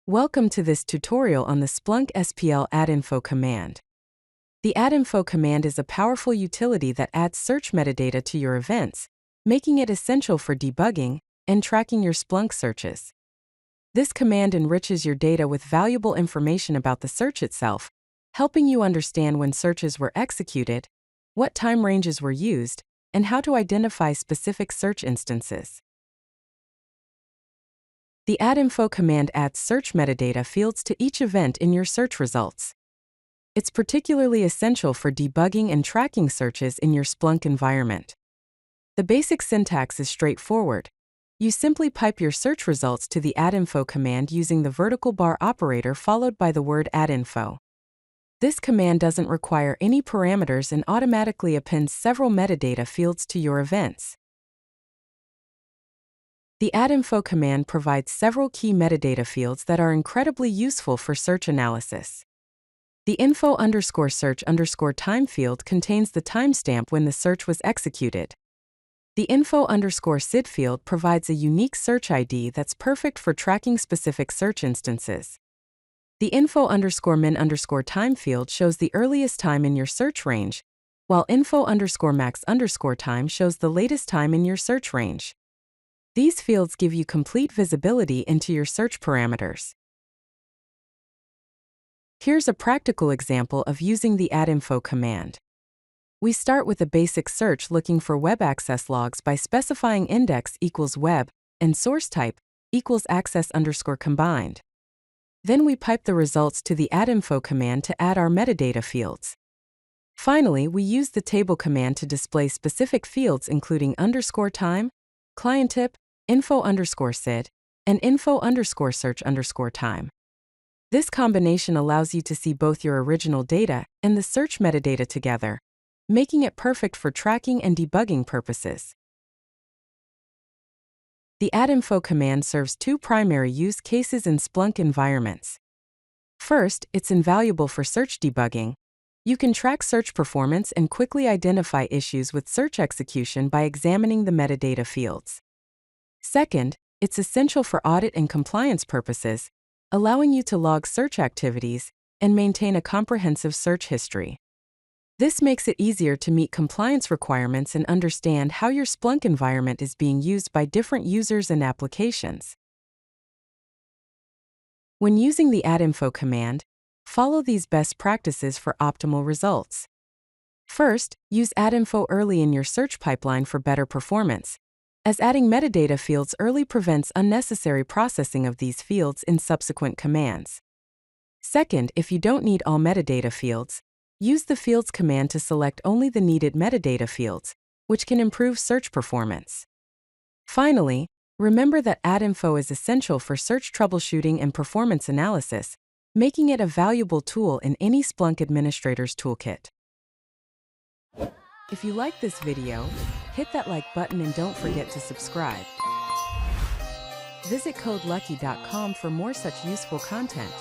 Welcome to this tutorial on the Splunk SPL addinfo command. The addinfo command is a powerful utility that adds search metadata to your events, making it essential for debugging and tracking your Splunk searches. This command enriches your data with valuable information about the search itself, helping you understand when searches were executed, what time ranges were used, and how to identify specific search instances. The addinfo command adds search metadata fields to each event in your search results. It's particularly essential for debugging and tracking searches in your Splunk environment. The basic syntax is straightforward. You simply pipe your search results to the addinfo command using the vertical bar operator followed by the word addinfo. This command doesn't require any parameters and automatically appends several metadata fields to your events. The addinfo command provides several key metadata fields that are incredibly useful for search analysis. The info_search_time field contains the timestamp when the search was executed. The info_sid field provides a unique search ID that's perfect for tracking specific search instances. The info_min_time field shows the earliest time in your search range, while info_max_time shows the latest time in your search range. These fields give you complete visibility into your search parameters. Here's a practical example of using the addinfo command. We start with a basic search looking for web access logs by specifying index equals web and source type equals access_combined. Then we pipe the results to the addinfo command to add our metadata fields. Finally, we use the table command to display specific fields including _time, client tip, info_sid, and info_search_time. This combination allows you to see both your original data and the search metadata together, making it perfect for tracking and debugging purposes. The addinfo command serves two primary use cases in Splunk environments. First, it's invaluable for search debugging. You can track search performance and quickly identify issues with search execution by examining the metadata fields. Second, it's essential for audit and compliance purposes, allowing you to log search activities and maintain a comprehensive search history. This makes it easier to meet compliance requirements and understand how your Splunk environment is being used by different users and applications. When using the addinfo command, follow these best practices for optimal results. First, use addinfo early in your search pipeline for better performance, as adding metadata fields early prevents unnecessary processing of these fields in subsequent commands. Second, if you don't need all metadata fields, use the fields command to select only the needed metadata fields, which can improve search performance. Finally, remember that addinfo is essential for search troubleshooting and performance analysis, making it a valuable tool in any Splunk administrator's toolkit. If you like this video, hit that like button and don't forget to subscribe. Visit CodeLucky.com for more such useful content.